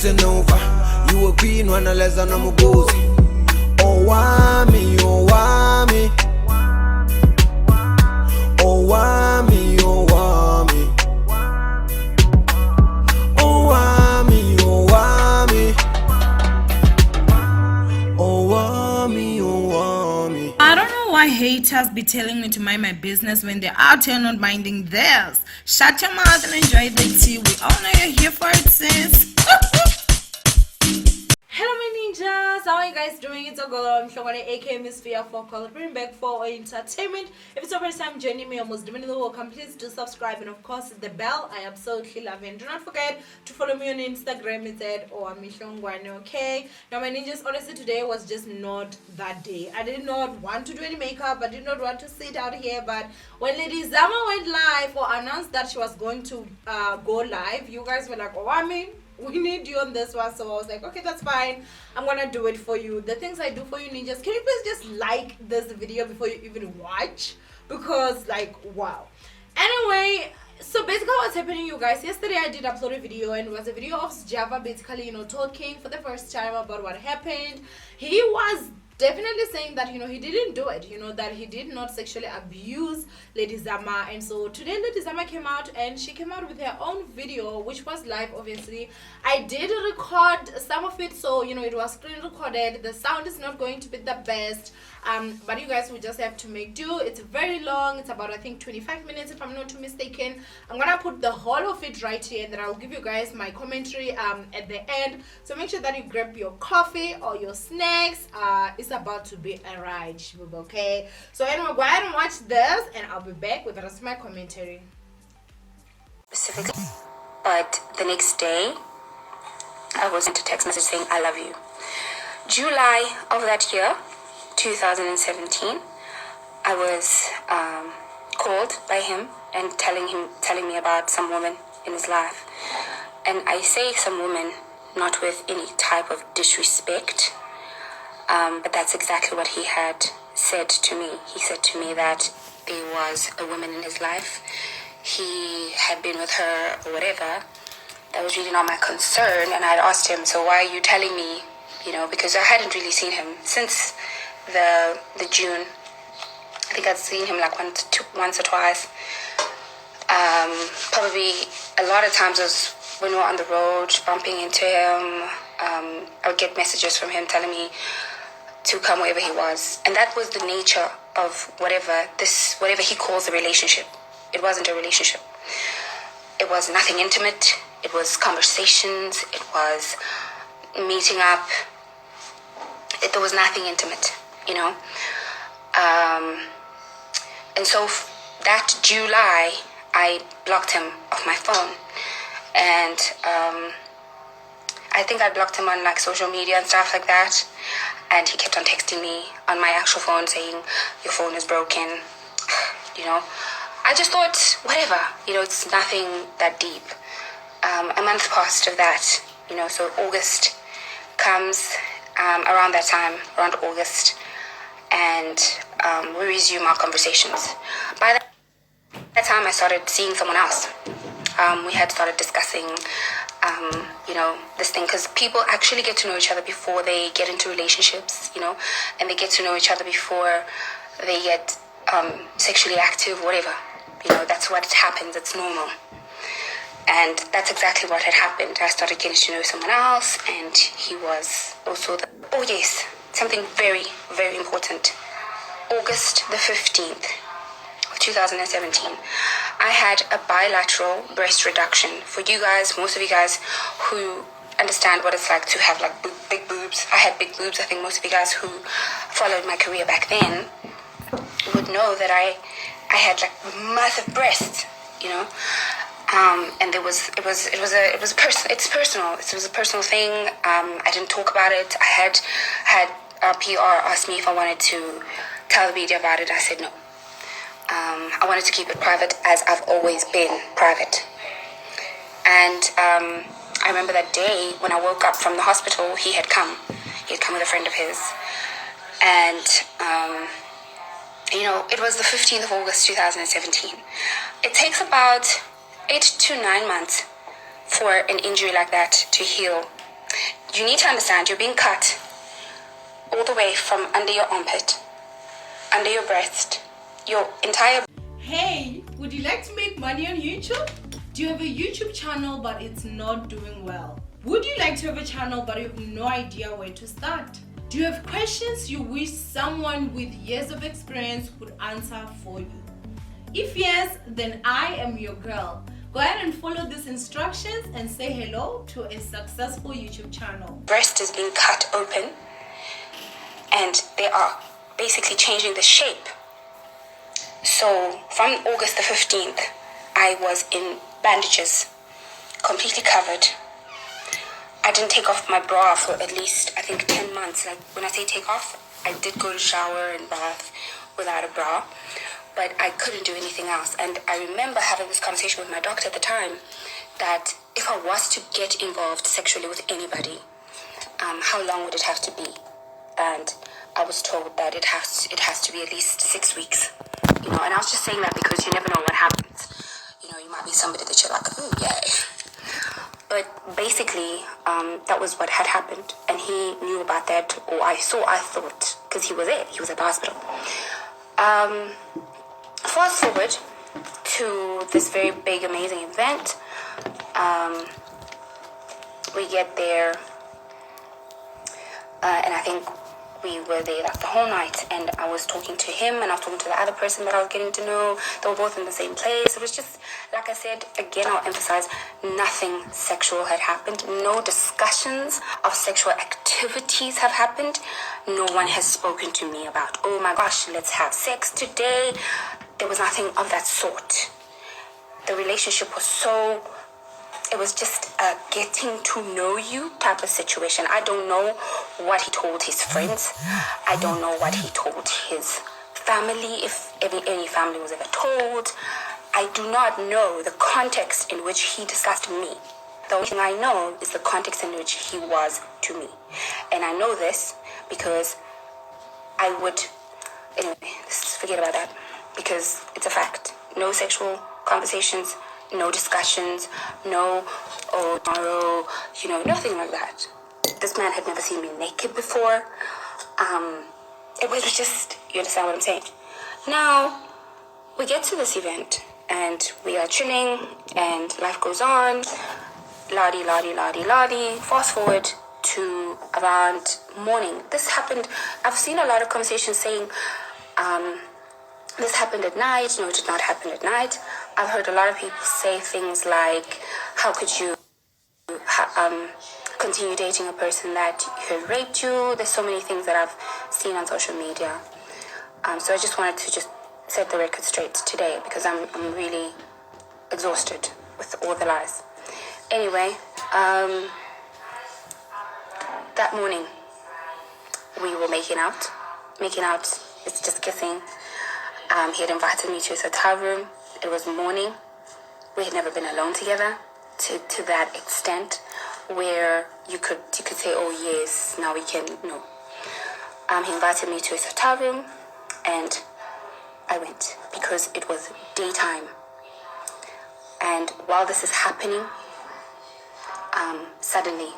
losing over. You a queen when I less than I'm a gozy. Oh why me, oh why me. Oh why me, oh why me. Oh why me, oh why me. Oh why me, oh why me. I don't know why haters be telling me to mind my business when they're out here not minding theirs. Shut your mouth and enjoy the tea. We all know you're here for it, sis. Hello my ninjas, how are you guys doing? It's a girl, I'm Sjava, aka Miss Fear for Call. Bring back for entertainment. If it's your first time joining me, almost doing the welcome, please do subscribe and of course the bell. I absolutely love it. Do not forget to follow me on Instagram. It's at Mishongwane, okay? Now my ninjas, honestly today was just not that day. I did not want to do any makeup. I did not want to sit out here, but when Lady Zama went live or announced that she was going to go live, you guys were like, oh, I mean, we need you on this one. So I was like, okay, that's fine, I'm gonna do it for you. The things I do for you ninjas, can you please just like this video before you even watch? Because like, wow. Anyway, so basically what's happening, you guys, yesterday I did upload a video, and it was a video of Sjava basically, you know, talking for the first time about what happened. He was definitely saying that, you know, he didn't do it, you know, that he did not sexually abuse Lady Zama. And so today Lady Zama came out, and she came out with her own video, which was live. Obviously I did record some of it, so you know, it was screen recorded. The sound is not going to be the best, but you guys will just have to make do. It's very long, it's about I think 25 minutes if I'm not too mistaken. I'm gonna put the whole of it right here, and then I'll give you guys my commentary at the end. So make sure that you grab your coffee or your snacks. It's about to be a ride, okay? So anyway, go ahead and watch this, and I'll be back with the rest of my commentary. Specifically, but the next day I was sent a text message saying I love you. July of that year, 2017, I was called by him and telling me about some woman in his life. And I say some woman not with any type of disrespect, but that's exactly what he had said to me. He said to me that there was a woman in his life, he had been with her or whatever. That was really not my concern. And I had asked him, so why are you telling me, you know, because I hadn't really seen him since the June. I think I'd seen him like once or twice. Probably a lot of times was when we were on the road bumping into him. I would get messages from him telling me to come wherever he was, and that was the nature of whatever he calls a relationship. It wasn't a relationship. It was nothing intimate. It was conversations. It was meeting up. There was nothing intimate, you know. And so that July, I blocked him off my phone, and I think I blocked him on like social media and stuff like that. And he kept on texting me on my actual phone saying, your phone is broken, you know. I just thought, whatever, you know, it's nothing that deep. A month passed of that, you know, so August comes, around that time, around August, and we resume our conversations. By that time, I started seeing someone else. We had started discussing, you know, this thing, because people actually get to know each other before they get into relationships, you know, and they get to know each other before they get sexually active, whatever. You know, that's what happens. It's normal. And that's exactly what had happened. I started getting to know someone else, and he was also oh yes, something very, very important. August the 15th of 2017, I had a bilateral breast reduction. For you guys, most of you guys who understand what it's like to have like big boobs. I had big boobs. I think most of you guys who followed my career back then would know that I had like massive breasts, you know. And it was a personal thing. I didn't talk about it. I had PR asked me if I wanted to tell the media about it. I said no. I wanted to keep it private, as I've always been private. And I remember that day when I woke up from the hospital, he had come with a friend of his. And you know, it was the 15th of August 2017. It takes about 8 to 9 months for an injury like that to heal You need to understand you're being cut all the way from under your armpit, under your breast, your entire... Hey, would you like to make money on YouTube? Do you have a YouTube channel but it's not doing well? Would you like to have a channel but you have no idea where to start? Do you have questions you wish someone with years of experience would answer for you? If yes, then I am your girl. Go ahead and follow these instructions and say hello to a successful YouTube channel. Breast is being cut open and they are basically changing the shape. So from August the 15th, I was in bandages, completely covered. I didn't take off my bra for at least, I think, 10 months. Like, when I say take off, I did go to shower and bath without a bra, but I couldn't do anything else. And I remember having this conversation with my doctor at the time that if I was to get involved sexually with anybody, how long would it have to be? And I was told that it has to be at least 6 weeks. You know, and I was just saying that because you never know what happens. You know, you might be somebody that you're like, oh, yeah. But basically, that was what had happened. And he knew about that, or I thought, because he was there. He was at the hospital. Fast forward to this very big, amazing event. We get there, and I think we were there like the whole night, and I was talking to him and I was talking to the other person that I was getting to know. They were both in the same place. It was just, like I said, again, I'll emphasize, nothing sexual had happened. No discussions of sexual activities have happened. No one has spoken to me about, oh my gosh, let's have sex today. There was nothing of that sort. The relationship was it was just a getting to know you type of situation. I don't know what he told his friends. I don't know what he told his family, if any family was ever told. I do not know the context in which he discussed me. The only thing I know is the context in which he was to me. And I know this because anyway, forget about that, because it's a fact. No sexual conversations, no discussions, no, oh, tomorrow, nothing like that. This man had never seen me naked before. It was just, you understand what I'm saying? Now, we get to this event, and we are chilling, and life goes on. La-di, la-di, la-di, la-di. Fast forward to around morning. This happened, I've seen a lot of conversations saying, this happened at night. No, it did not happen at night. I've heard a lot of people say things like, how could you continue dating a person that had raped you? There's so many things that I've seen on social media. So I just wanted to just set the record straight today because I'm really exhausted with all the lies. Anyway, that morning we were making out. Making out, it's just kissing. He had invited me to his hotel room. It was morning. We had never been alone together to that extent where you could say, oh yes, now we can, no. He invited me to his hotel room and I went because it was daytime. And while this is happening, suddenly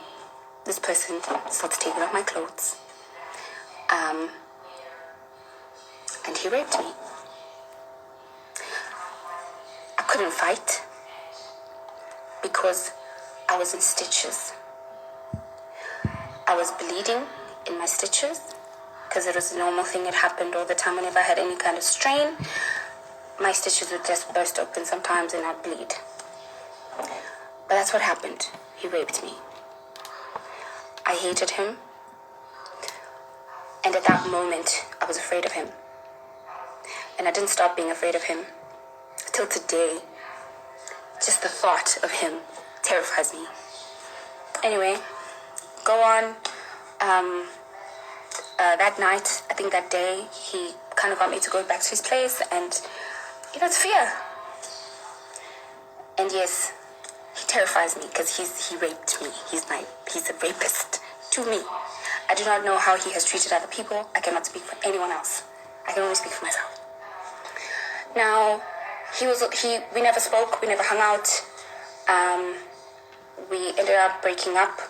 this person starts taking off my clothes. And he raped me. I couldn't fight because I was in stitches. I was bleeding in my stitches because it was a normal thing. It happened all the time. Whenever I had any kind of strain, my stitches would just burst open sometimes and I'd bleed. But that's what happened. He raped me. I hated him. And at that moment, I was afraid of him. And I didn't stop being afraid of him till today. Just the thought of him terrifies me. Anyway, go on. That night, I think that day, he kind of got me to go back to his place, and it's fear. And yes, he terrifies me because he raped me. He's a rapist to me. I do not know how he has treated other people. I cannot speak for anyone else. I can only speak for myself. Now, we never spoke, we never hung out. We ended up breaking up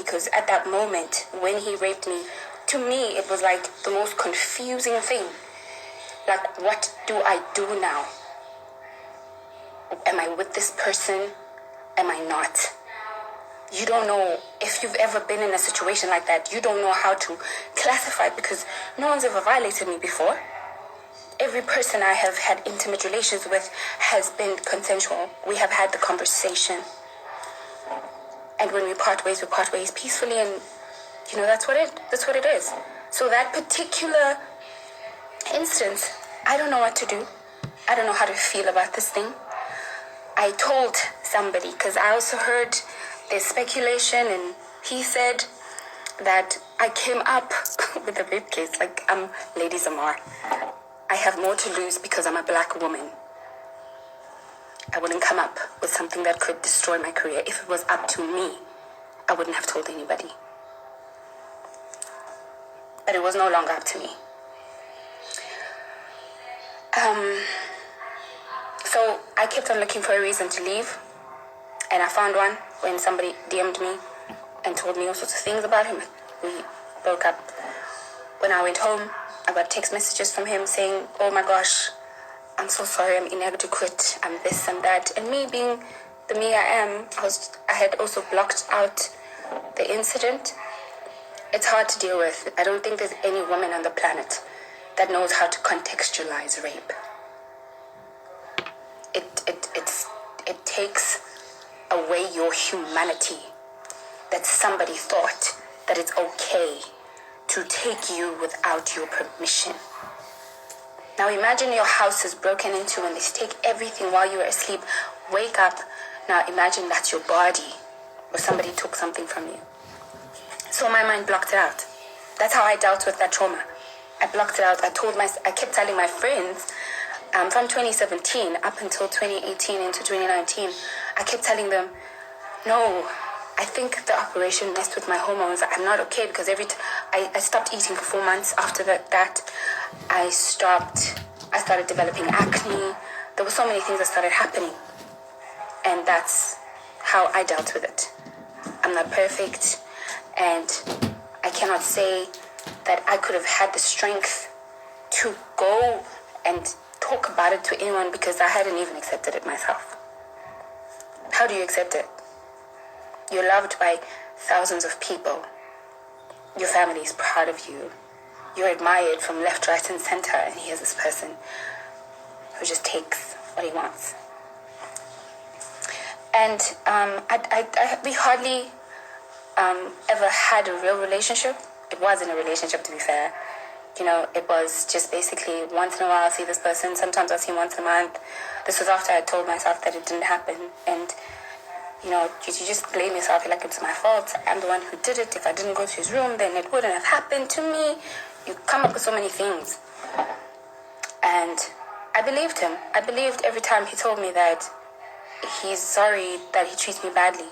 because at that moment when he raped me, to me it was like the most confusing thing. Like, what do I do now? Am I with this person? Am I not? You don't know. If you've ever been in a situation like that, you don't know how to classify, because no one's ever violated me before. Every person I have had intimate relations with has been consensual. We have had the conversation. And when we part ways peacefully, and that's what it is. So that particular instance, I don't know what to do. I don't know how to feel about this thing. I told somebody, because I also heard there's speculation, and he said that I came up with a rape case. Like, I'm Lady Zamar. I have more to lose because I'm a black woman. I wouldn't come up with something that could destroy my career. If it was up to me, I wouldn't have told anybody. But it was no longer up to me. So I kept on looking for a reason to leave, and I found one when somebody DM'd me and told me all sorts of things about him. We broke up. When I went home, I got text messages from him saying, "Oh my gosh, I'm so sorry, I'm inadequate, I'm this and that." And me being the me I am, I had also blocked out the incident. It's hard to deal with. I don't think there's any woman on the planet that knows how to contextualize rape. It takes away your humanity, that somebody thought that it's okay to take you without your permission. Now imagine your house is broken into and they take everything while you are asleep. Wake up. Now imagine that's your body, or somebody took something from you. So my mind blocked it out. That's how I dealt with that trauma. I blocked it out. I kept telling my friends, from 2017 up until 2018 into 2019, I kept telling them, no, I think the operation messed with my hormones. I'm not okay, because I stopped eating for 4 months after that. I started developing acne. There were so many things that started happening. And that's how I dealt with it. I'm not perfect, and I cannot say that I could have had the strength to go and talk about it to anyone, because I hadn't even accepted it myself. How do you accept it? You're loved by thousands of people. Your family is proud of you. You're admired from left, right, and center, and here's this person who just takes what he wants. And we hardly ever had a real relationship. It wasn't a relationship, to be fair. It was just basically once in a while I'll see this person. Sometimes I'll see him once a month. This was after I told myself that it didn't happen. And, you just blame yourself. You're like, it's my fault. I'm the one who did it. If I didn't go to his room, then it wouldn't have happened to me. You come up with so many things. And I believed him. I believed every time he told me that he's sorry that he treats me badly.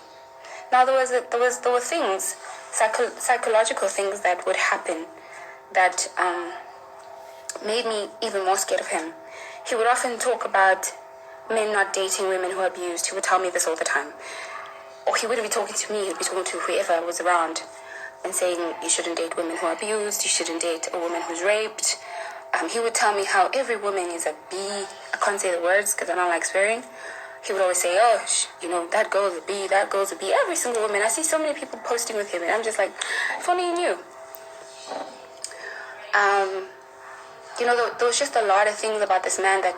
Now there were things, psychological things that would happen that made me even more scared of him. He would often talk about men not dating women who are abused. He would tell me this all the time. Or he wouldn't be talking to me, he'd be talking to whoever was around and saying, you shouldn't date women who are abused, you shouldn't date a woman who's raped. He would tell me how every woman is a B. I can't say the words because I don't like swearing. He would always say, that girl's a B, that girl's a B. Every single woman. I see so many people posting with him, and I'm just like, if only you knew. There was just a lot of things about this man that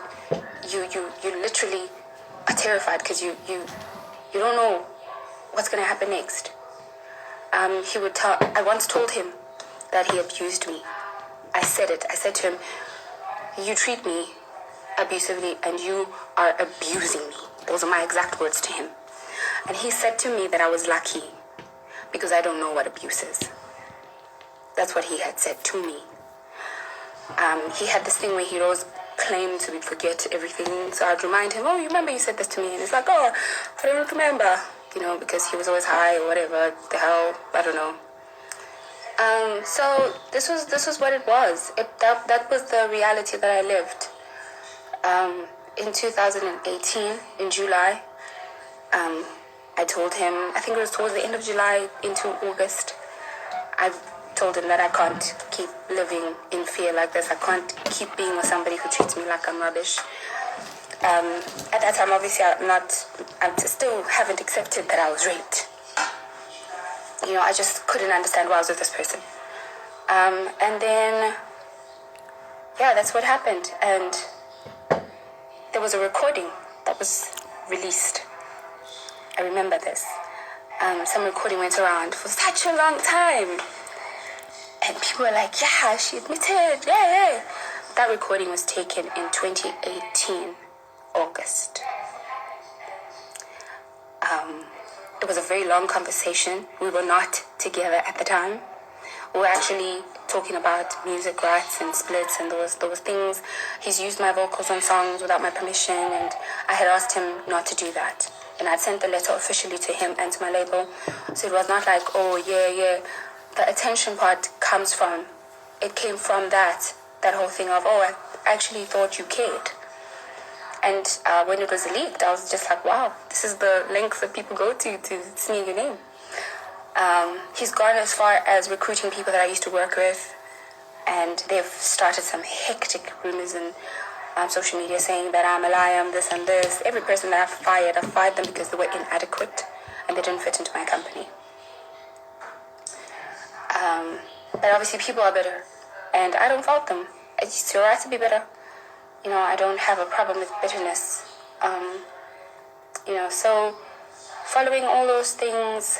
you literally are terrified, because you don't know what's going to happen next. I once told him that he abused me. I said it. I said to him, you treat me abusively and you are abusing me. Those are my exact words to him. And he said to me that I was lucky because I don't know what abuse is. That's what he had said to me. He had this thing where he always claimed to forget everything. So I'd remind him, you remember you said this to me? And he's like, I don't remember. Because he was always high or whatever. The hell, I don't know. So this was what it was. That was the reality that I lived. In 2018, in July, I told him, I think it was towards the end of July into August, I told him that I can't keep living in fear like this. I can't keep being with somebody who treats me like I'm rubbish. At that time, obviously, I still haven't accepted that I was raped. You know, I just couldn't understand why I was with this person. And then, yeah, that's what happened. And there was a recording that was released. I remember this. Some recording went around for such a long time. And people were like, yeah, she admitted, yeah. That recording was taken in 2018, August. It was a very long conversation. We were not together at the time. We were actually talking about music rights and splits, and there was things. He's used my vocals on songs without my permission, and I had asked him not to do that. And I'd sent the letter officially to him and to my label. So it was not like, oh, yeah. The attention part came from that whole thing of, oh, I actually thought you cared. And when it was leaked, I was just like, wow, this is the lengths that people go to smear your name. He's gone as far as recruiting people that I used to work with, and they've started some hectic rumors on social media saying that I'm a liar, I'm this and this. Every person that I fired them because they were inadequate and they didn't fit into my company. But obviously people are bitter, and I don't fault them. It's your right to be bitter. You know, I don't have a problem with bitterness. You know, so following all those things,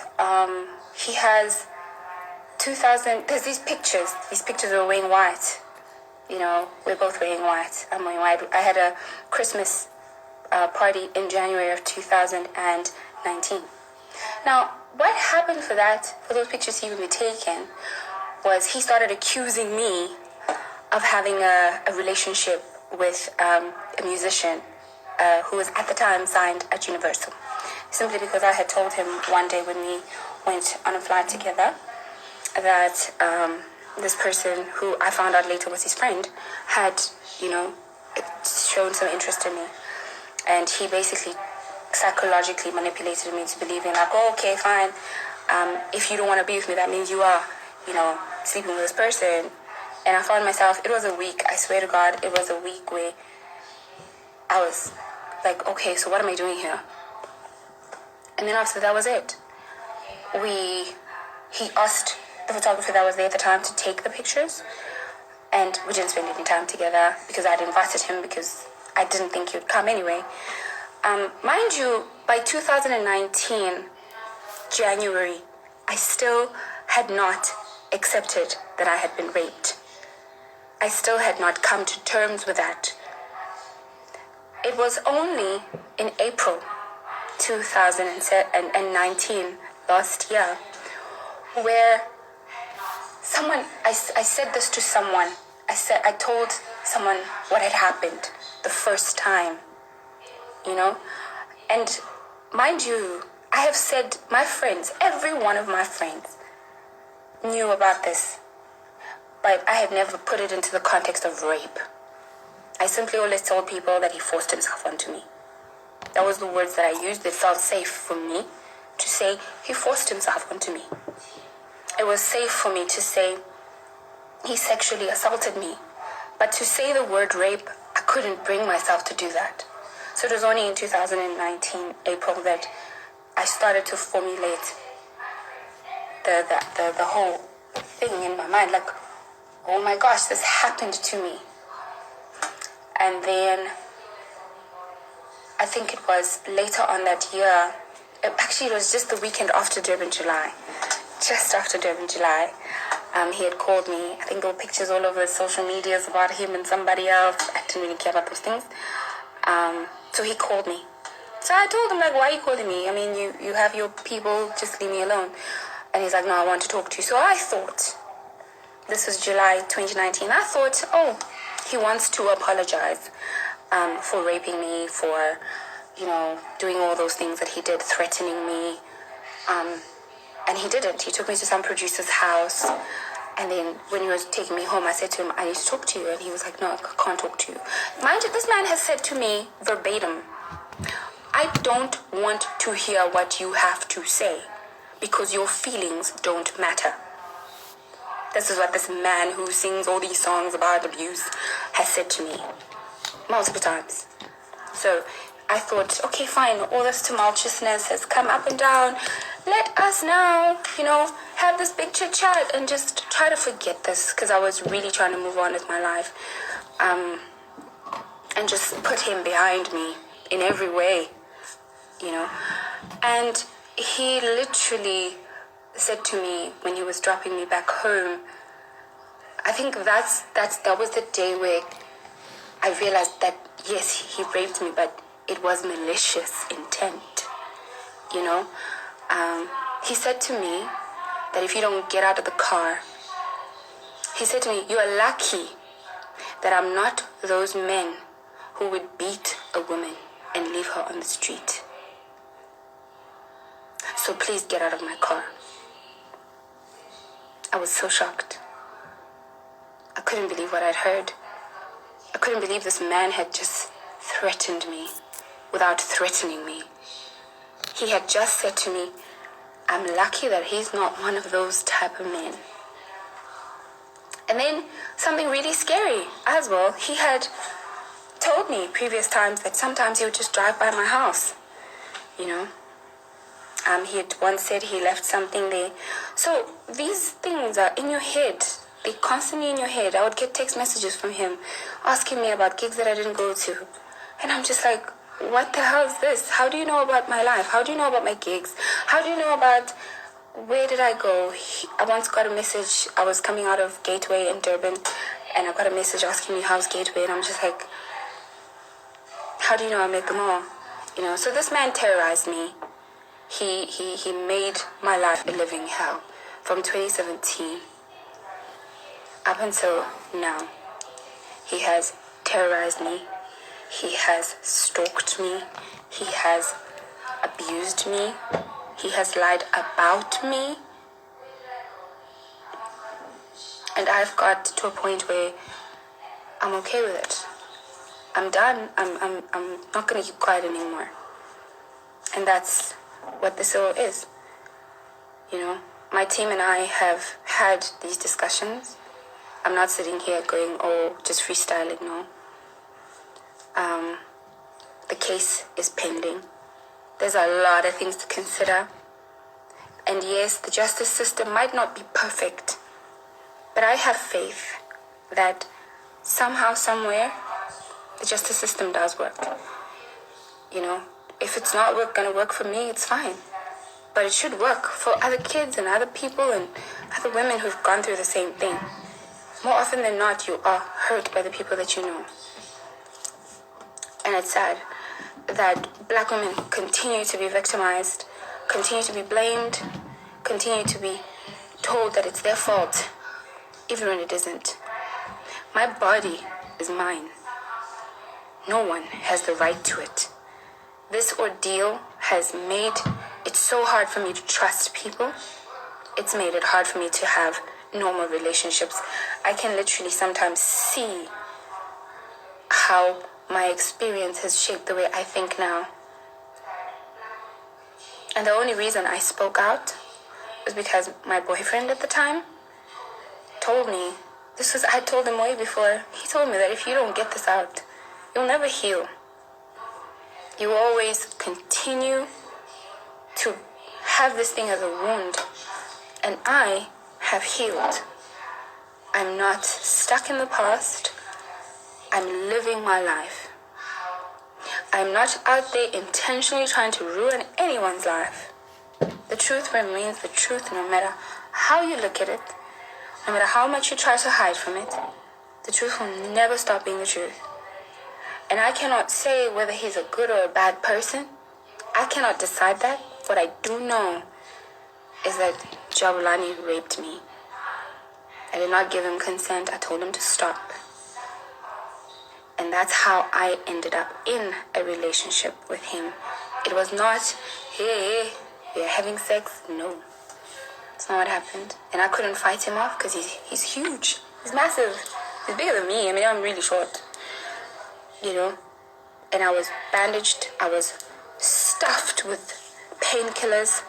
he has 2,000, there's these pictures are wearing white. You know, we're both wearing white. I'm wearing white. I had a Christmas party in January of 2019. Now, what happened for those pictures he would be taken, was he started accusing me of having a relationship with a musician who was at the time signed at Universal. Simply because I had told him one day when we went on a flight together that this person, who I found out later was his friend, had, you know, shown some interest in me. And he basically psychologically manipulated me into believing like, oh, okay, fine. If you don't want to be with me, that means you are, you know, sleeping with this person. And I found myself, it was a week, I swear to God, it was a week where I was like, okay, so what am I doing here? And then after that was it. He asked the photographer that was there at the time to take the pictures, and we didn't spend any time together because I'd invited him because I didn't think he would come anyway. Mind you, by 2019, January, I still had not accepted that I had been raped. I still had not come to terms with that. It was only in April 2019, last year, where I said this to someone. I told someone what had happened the first time, you know? And mind you, I have said my friends, every one of my friends knew about this, but I had never put it into the context of rape. I simply always told people that he forced himself onto me. That was the words that I used. It felt safe for me to say he forced himself onto me. It was safe for me to say he sexually assaulted me. But to say the word rape, I couldn't bring myself to do that. So it was only in 2019, April, that I started to formulate the whole thing in my mind. Like, oh my gosh, this happened to me. And then I think it was later on that year, actually it was just the weekend after Durban July, just after Durban July, he had called me. I think there were pictures all over social medias about him and somebody else. I didn't really care about those things. So he called me. So I told him, like, why are you calling me? I mean, you have your people, just leave me alone. And he's like, no, I want to talk to you. So I thought, this was July 2019, I thought, oh, he wants to apologize for raping me, for, you know, doing all those things that he did, threatening me. And he didn't. He took me to some producer's house. And then when he was taking me home, I said to him, I need to talk to you. And he was like, no, I can't talk to you. Mind you, this man has said to me verbatim, I don't want to hear what you have to say because your feelings don't matter. This is what this man who sings all these songs about abuse has said to me multiple times. So I thought, okay, fine, all this tumultuousness has come up and down. Let us now, have this big chit chat and just try to forget this, because I was really trying to move on with my life. And just put him behind me in every way, And he literally said to me when he was dropping me back home, I think that was the day where I realized that, yes, he raped me, but it was malicious intent, He said to me that if you don't get out of the car, he said to me, you are lucky that I'm not those men who would beat a woman and leave her on the street. So please get out of my car. I was so shocked. I couldn't believe what I'd heard. I couldn't believe this man had just threatened me without threatening me. He had just said to me, I'm lucky that he's not one of those type of men. And then something really scary as well. He had told me previous times that sometimes he would just drive by my house, He had once said he left something there. So these things are in your head. They're constantly in your head. I would get text messages from him asking me about gigs that I didn't go to. And I'm just like, what the hell is this? How do you know about my life? How do you know about my gigs? How do you know about where did I go? I once got a message. I was coming out of Gateway in Durban, and I got a message asking me how's Gateway, and I'm just like, how do you know I met them all? So this man terrorized me. He made my life a living hell from 2017 up until now. He has terrorized me. He has stalked me. He has abused me. He has lied about me. And I've got to a point where I'm okay with it. I'm done. I'm not going to keep quiet anymore. And that's what this all is. My team and I have had these discussions. I'm not sitting here going, just freestyling, no. The case is pending. There's a lot of things to consider. And yes, the justice system might not be perfect, but I have faith that somehow, somewhere, the justice system does work. If it's not going to work for me, it's fine. But it should work for other kids and other people and other women who've gone through the same thing. More often than not, you are hurt by the people that you know. And it's sad that black women continue to be victimized, continue to be blamed, continue to be told that it's their fault, even when it isn't. My body is mine. No one has the right to it. This ordeal has made it so hard for me to trust people. It's made it hard for me to have normal relationships. I can literally sometimes see how my experience has shaped the way I think now. And the only reason I spoke out was because my boyfriend at the time told me, I told him way before, he told me that if you don't get this out, you'll never heal. You will always continue to have this thing as a wound. And I have healed. I'm not stuck in the past. I'm living my life. I'm not out there intentionally trying to ruin anyone's life. The truth remains the truth no matter how you look at it, no matter how much you try to hide from it. The truth will never stop being the truth. And I cannot say whether he's a good or a bad person. I cannot decide that. What I do know is that Jabulani raped me. I did not give him consent. I told him to stop. And that's how I ended up in a relationship with him. It was not, hey, we're having sex. No. That's not what happened. And I couldn't fight him off because he's huge. He's massive. He's bigger than me. I mean, I'm really short. And I was bandaged. I was stuffed with painkillers.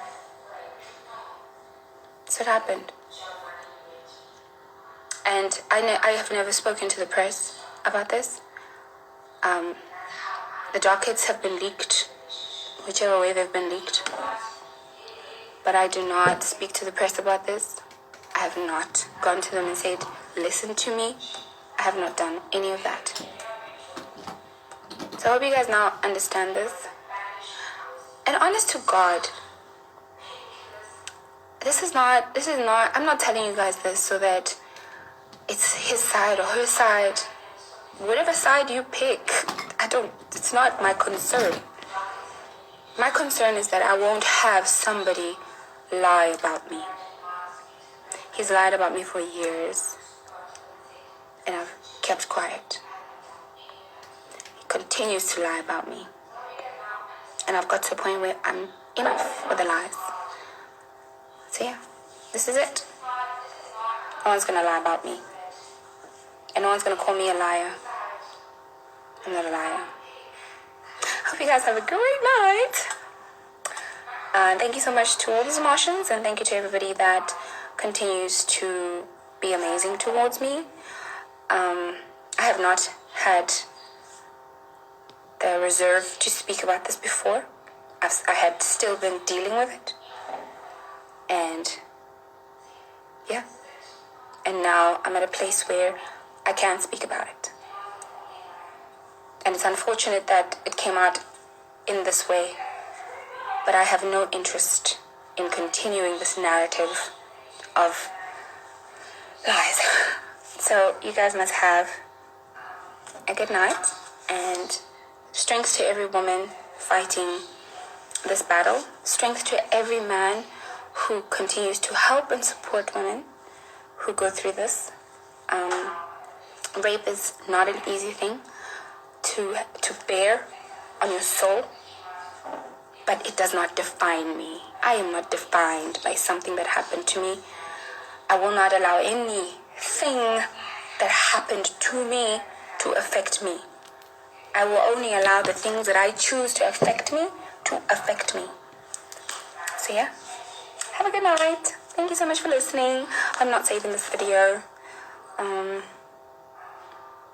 That's what happened. And I have never spoken to the press about this. The dockets have been leaked, whichever way they've been leaked. But I do not speak to the press about this. I have not gone to them and said, listen to me. I have not done any of that. So I hope you guys now understand this. And honest to God, I'm not telling you guys this so that it's his side or her side. Whatever side you pick, it's not my concern. My concern is that I won't have somebody lie about me. He's lied about me for years, and I've kept quiet. He continues to lie about me, and I've got to a point where I'm enough with the lies. So yeah, this is it. No one's gonna lie about me, and no one's gonna call me a liar. I'm not a liar. Hope you guys have a great night. Thank you so much to all these Martians, and thank you to everybody that continues to be amazing towards me. I have not had the reserve to speak about this before. I had still been dealing with it. And yeah. And now I'm at a place where I can speak about it. And it's unfortunate that it came out in this way. But I have no interest in continuing this narrative of lies. So you guys must have a good night, and strength to every woman fighting this battle. Strength to every man who continues to help and support women who go through this. Rape is not an easy thing to bear on your soul, but it does not define me. I am not defined by something that happened to me. I will not allow anything that happened to me to affect me. I will only allow the things that I choose to affect me to affect me. So yeah, have a good night. Thank you so much for listening. I'm not saving this video. I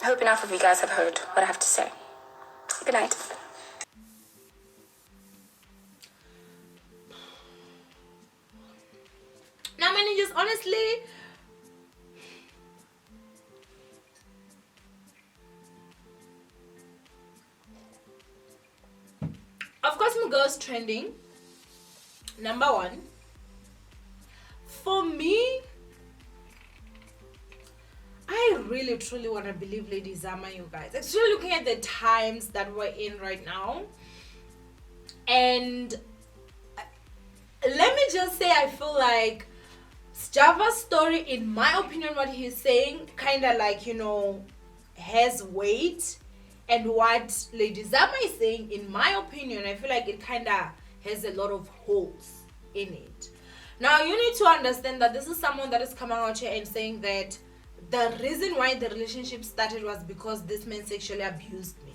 hope enough of you guys have heard what I have to say. Good night. Now, managers, honestly, of course, my girl's trending. Number one. For me, I really truly want to believe Lady Zama, you guys. Actually, looking at the times that we're in right now, and let me just say, I feel like Sjava's story, in my opinion, what he's saying kind of like, has weight, and what Lady Zama is saying, in my opinion, I feel like it kind of has a lot of holes in it. Now, you need to understand that this is someone that is coming out here and saying that the reason why the relationship started was because this man sexually abused me.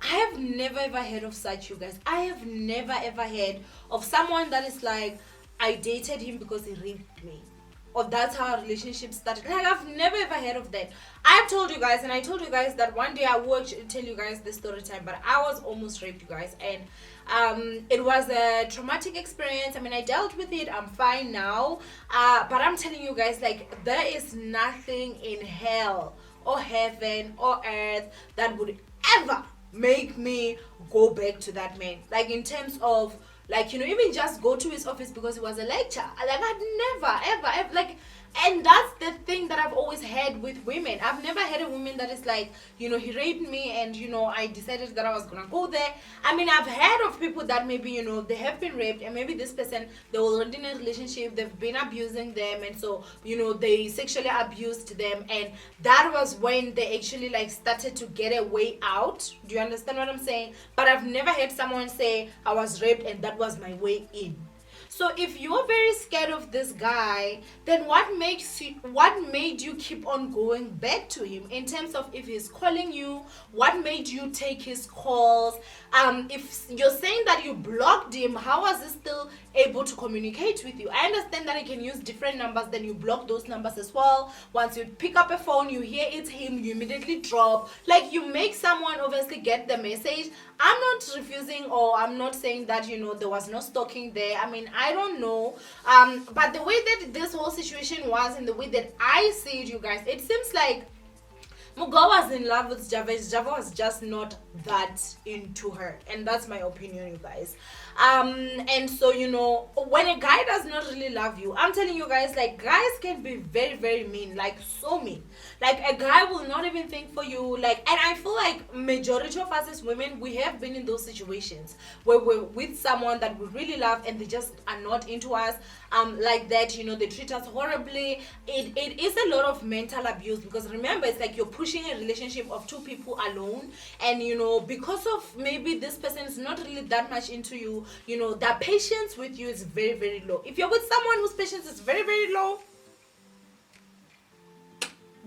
I have never ever heard of such, you guys. I have never ever heard of someone that is like, I dated him because he raped me, or that's how our relationship started. Like, I've never ever heard of that. I've told you guys, and I told you guys that one day I will tell you guys the story time, but I was almost raped, you guys, and it was a traumatic experience. I mean, I dealt with it. I'm fine now, but I'm telling you guys, like, there is nothing in hell or heaven or earth that would ever make me go back to that man. Like, in terms of, like, even just go to his office because it was a lecture. Like, I'd never, ever, like, and that's the thing that I've always had with women. I've never had a woman that is like, he raped me and, I decided that I was going to go there. I mean, I've heard of people that maybe, they have been raped, and maybe this person, they were already in a relationship, they've been abusing them, and so, they sexually abused them, and that was when they actually, like, started to get a way out. Do you understand what I'm saying? But I've never heard someone say, I was raped and that was my way in. So if you're very scared of this guy, then what made you keep on going back to him in terms of if he's calling you? What made you take his calls? If you're saying that you blocked him, how was he still able to communicate with you? I understand that he can use different numbers, then you block those numbers as well. Once you pick up a phone, you hear it's him, you immediately drop. Like, you make someone obviously get the message. I'm not refusing, or I'm not saying that, there was no stalking there. I mean, I don't know. But the way that this whole situation was, and the way that I see it, you guys, it seems like Muga was in love with Sjava. Sjava was just not that into her, and that's my opinion, you guys. And so, when a guy does not really love you, I'm telling you guys, like, guys can be very, very mean, like, so mean. Like, a guy will not even think for you, like, and I feel like majority of us as women, we have been in those situations where we're with someone that we really love and they just are not into us, like that, they treat us horribly. It is a lot of mental abuse, because remember, it's like you're pushing a relationship of two people alone, and because of maybe this person is not really that much into you, that patience with you is very, very low. If you're with someone whose patience is very, very low,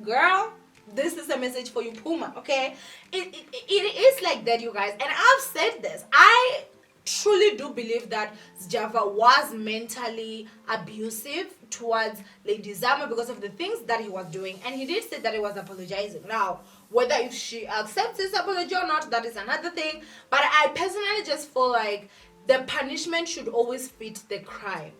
girl, this is a message for you, Puma. Okay, it is like that, you guys, and I've said this. I truly do believe that Sjava was mentally abusive towards Lady Zama because of the things that he was doing, and he did say that he was apologizing. Now, whether if she accepts his apology or not, that is another thing, but I personally just feel like the punishment should always fit the crime.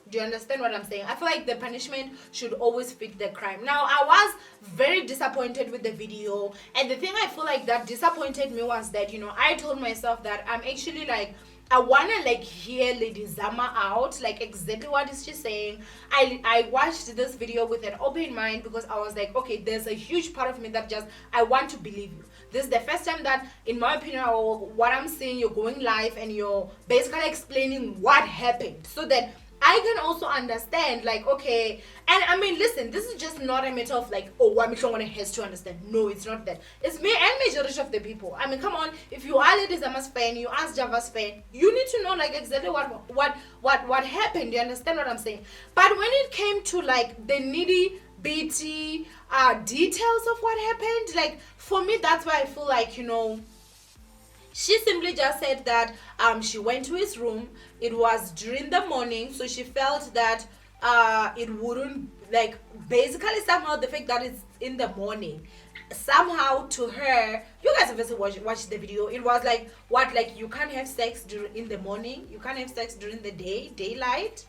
Do you understand what I'm saying? I feel like the punishment should always fit the crime. Now, I was very disappointed with the video, and the thing I feel like that disappointed me was that, I told myself that I'm actually like, I wanna like hear Lady Zama out, like exactly what is she saying. I watched this video with an open mind, because I was like, okay, there's a huge part of me that just, I want to believe you. This is the first time that, in my opinion, or what I'm seeing, you're going live and you're basically explaining what happened, so that I can also understand, like, okay, and I mean, listen, this is just not a matter of like, oh, Wamishongwane has to understand. No, it's not that. It's me and majority of the people. I mean, come on, if you are Lady Zama's fan, you are Java's fan, you need to know like exactly what happened. You understand what I'm saying? But when it came to like the nitty bitty details of what happened, like, for me, that's why I feel like, she simply just said that she went to his room. It was during the morning, so she felt that it wouldn't, like, basically somehow the fact that it's in the morning, somehow to her, you guys have also watched the video, it was like, what, like, you can't have sex in the morning, you can't have sex during the daylight.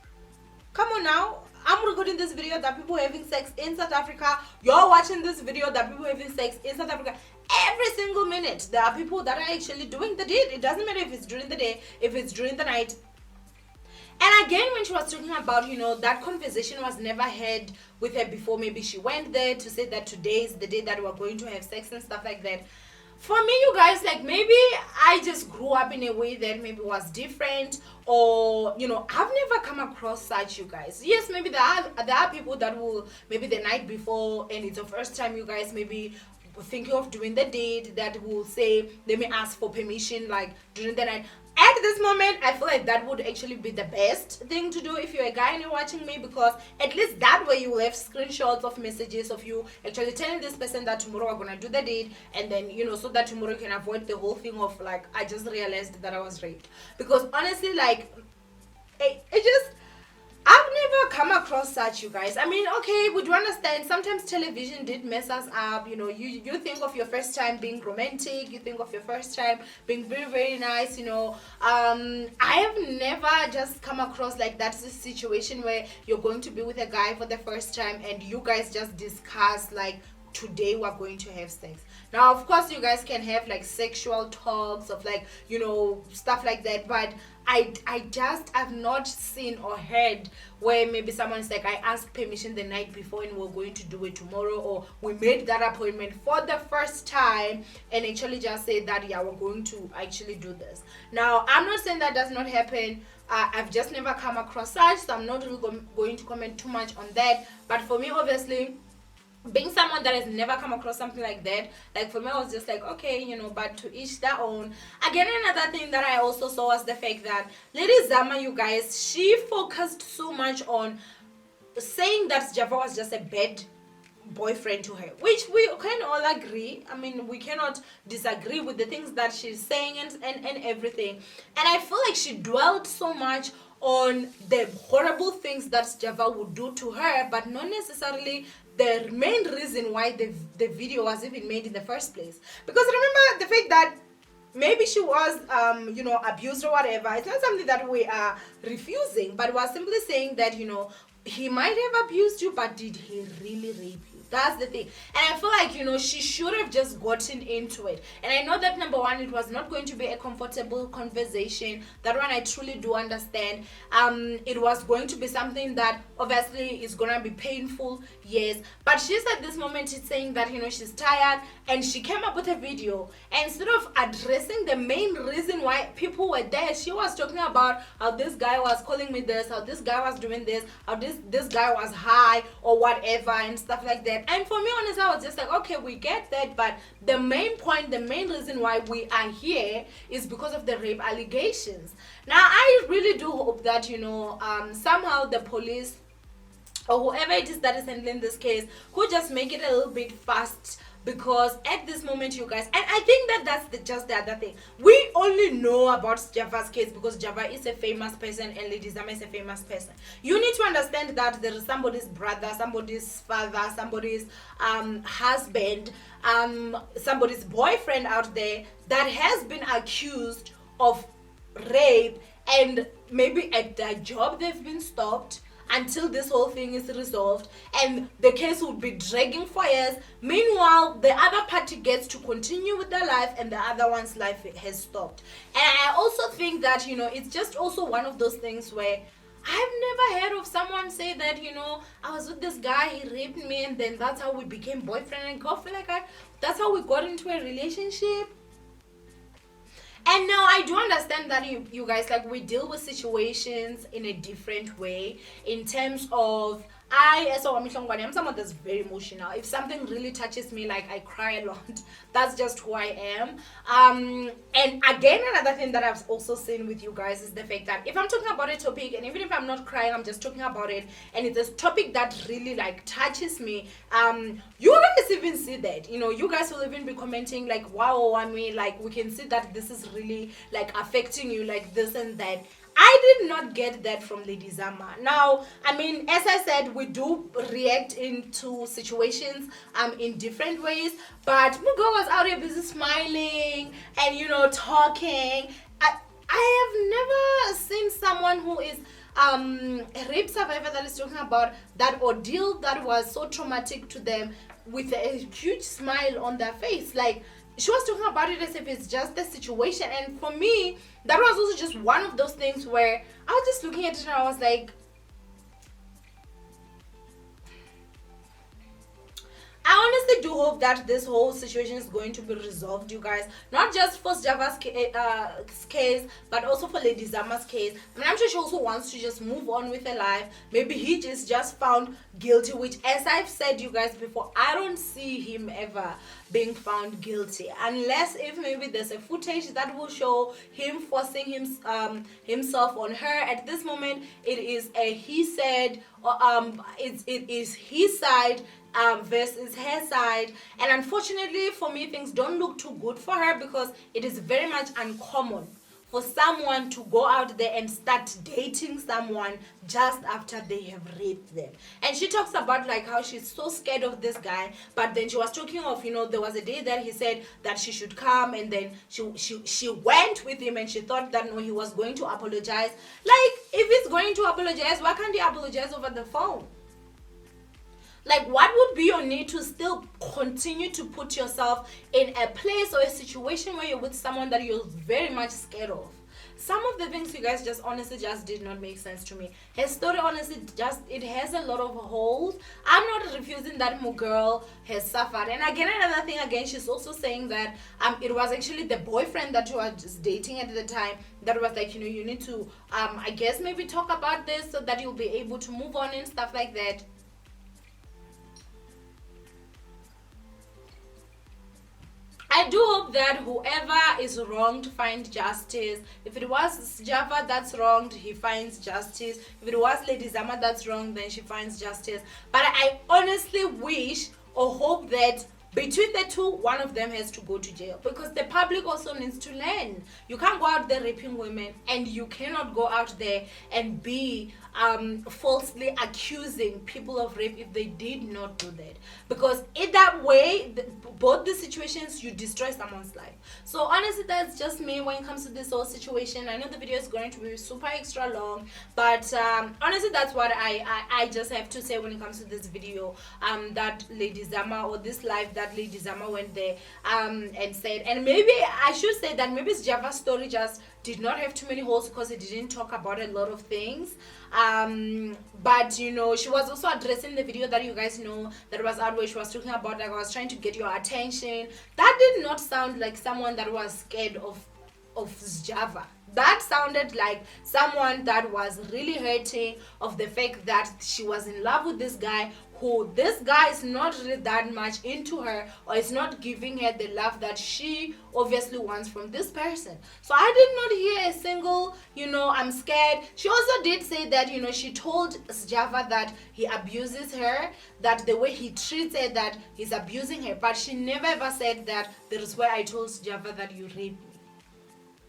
Come on now. I'm recording this video that people having sex in South Africa. You're watching this video that people having sex in South Africa. Every single minute, there are people that are actually doing the deed. It doesn't matter if it's during the day, if it's during the night. And again, when she was talking about, that conversation was never had with her before. Maybe she went there to say that today is the day that we're going to have sex and stuff like that. For me, you guys, like, maybe I just grew up in a way that maybe was different, or, I've never come across such, you guys. Yes, maybe there are people that will, maybe the night before, and it's the first time, you guys, maybe thinking of doing the date, that will say, let me ask for permission, like, during the night. At this moment, I feel like that would actually be the best thing to do if you're a guy and you're watching me, because at least that way you will have screenshots of messages of you actually telling this person that tomorrow we're gonna do the date, and then, so that tomorrow you can avoid the whole thing of like, I just realized that I was raped. Because honestly, like, it just, I've never come across such, you guys. I mean, okay, we do understand sometimes television did mess us up. You think of your first time being romantic, you think of your first time being very, very nice. I have never just come across like that's a situation where you're going to be with a guy for the first time and you guys just discuss like, today we're going to have sex. Now, of course, you guys can have like sexual talks of like, stuff like that, but I've not seen or heard where maybe someone's like, I asked permission the night before and we're going to do it tomorrow, or we made that appointment for the first time and actually just say that, yeah, we're going to actually do this. Now, I'm not saying that does not happen. I've just never come across such, so I'm not really going to comment too much on that. But for me, obviously, being someone that has never come across something like that, like for me, I was just like, okay, but to each their own. Again, another thing that I also saw was the fact that Lady Zama, you guys, she focused so much on saying that Sjava was just a bad boyfriend to her, which we can all agree. I mean, we cannot disagree with the things that she's saying and everything. And I feel like she dwelled so much on the horrible things that Sjava would do to her, but not necessarily the main reason why the video was even made in the first place. Because remember the fact that maybe she was abused or whatever. It's not something that we are refusing, but we're simply saying that he might have abused you, but did he really rape you? That's the thing. And I feel like she should have just gotten into it. And I know that, number one, it was not going to be a comfortable conversation. That one I truly do understand. It was going to be something that obviously is gonna be painful, yes, but she's at this moment, she's saying that she's tired, and she came up with a video, and instead of addressing the main reason why people were there, she was talking about how this guy was calling me this, how this guy was doing this, how this guy was high or whatever and stuff like that. And for me, honestly, I was just like, okay, we get that, but the main point, the main reason why we are here is because of the rape allegations. Now, I really do hope that somehow the police or whoever it is that is handling this case could just make it a little bit fast, because at this moment, you guys, and I think that that's just the other thing, we only know about Sjava's case because Sjava is a famous person and Lady Zama is a famous person. You need to understand that there is somebody's brother, somebody's father, somebody's husband, somebody's boyfriend out there that has been accused of rape, and maybe at their job they've been stopped until this whole thing is resolved, and the case would be dragging for years. Meanwhile, the other party gets to continue with their life and the other one's life has stopped. And I also think that it's just also one of those things where I've never heard of someone say that I was with this guy, he raped me, and then that's how we became boyfriend and girlfriend. That's how we got into a relationship. And now I do understand that you guys, we deal with situations in a different way, in terms of I'm someone that's very emotional. If something really touches me, I cry a lot. That's just who I am. And again, another thing that I've also seen with you guys is the fact that if I'm talking about a topic, and even if I'm not crying, I'm just talking about it, and it's a topic that really touches me, you guys even see that. You guys will even be commenting wow, I mean, we can see that this is really affecting you, this and that. I did not get that from Lady Zama. Now, I mean, as I said, we do react into situations in different ways, but Mugo was out here busy smiling and talking. I have never seen someone who is a rape survivor that is talking about that ordeal that was so traumatic to them with a huge smile on their face. She was talking about it as if it's just the situation. And for me, that was also just one of those things where I was just looking at it and I was like, I honestly do hope that this whole situation is going to be resolved, you guys. Not just for Sjava's case, but also for Lady Zama's case. I mean, I'm sure she also wants to just move on with her life. Maybe he just found guilty, which, as I've said, you guys, before, I don't see him ever being found guilty. Unless if maybe there's a footage that will show him forcing himself on her. At this moment, it is a he said, or it is his side versus her side. And unfortunately for me, things don't look too good for her, because it is very much uncommon for someone to go out there and start dating someone just after they have raped them. And she talks about how she's so scared of this guy, but then she was talking of there was a day that he said that she should come, and then she went with him, and she thought that no, he was going to apologize. If he's going to apologize, why can't he apologize over the phone? What would be your need to still continue to put yourself in a place or a situation where you're with someone that you're very much scared of? Some of the things, you guys, just honestly just did not make sense to me. Her story, honestly, it has a lot of holes. I'm not refusing that girl has suffered. And again, another thing, she's also saying that it was actually the boyfriend that you were just dating at the time that was you need to, I guess, maybe talk about this so that you'll be able to move on and stuff like that. I do hope that whoever is wronged find justice. If it was Sjava that's wronged, he finds justice. If it was Lady Zama that's wronged, then she finds justice. But I honestly wish or hope that between the two, one of them has to go to jail, because the public also needs to learn. You can't go out there raping women, and you cannot go out there and be falsely accusing people of rape if they did not do that, because in that way, both the situations, you destroy someone's life. So honestly, that's just me when it comes to this whole situation. I know the video is going to be super extra long, but honestly, that's what I just have to say when it comes to this video. That Lady Zama, or this live that Lady Zama went there and said, and maybe I should say that maybe Sjava's story just did not have too many holes because it didn't talk about a lot of things. But you know, she was also addressing the video that you guys know that was out, where she was talking about, like, I was trying to get your attention. That did not sound like someone that was scared of Sjava. That sounded like someone that was really hurting of the fact that she was in love with this guy, who this guy is not really that much into her, or is not giving her the love that she obviously wants from this person. So I did not hear a single, you know, I'm scared. She also did say that, you know, she told Sjava that he abuses her, that the way he treats her, that he's abusing her, but she never ever said that there is where I told Sjava that you raped me.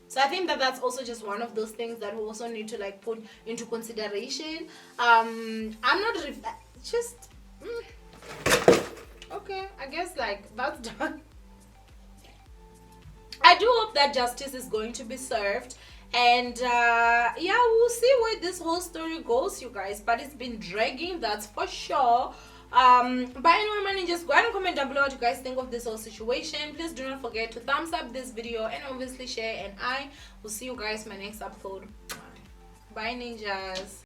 So I think that that's also just one of those things that we also need to like put into consideration. I'm not okay, I guess like that's done. I do hope that justice is going to be served, and yeah, we'll see where this whole story goes, you guys, but it's been dragging, that's for sure. But anyway, man, just go ahead and comment down below what you guys think of this whole situation. Please do not forget to thumbs up this video and obviously share, and I will see you guys in my next upload. Bye, ninjas.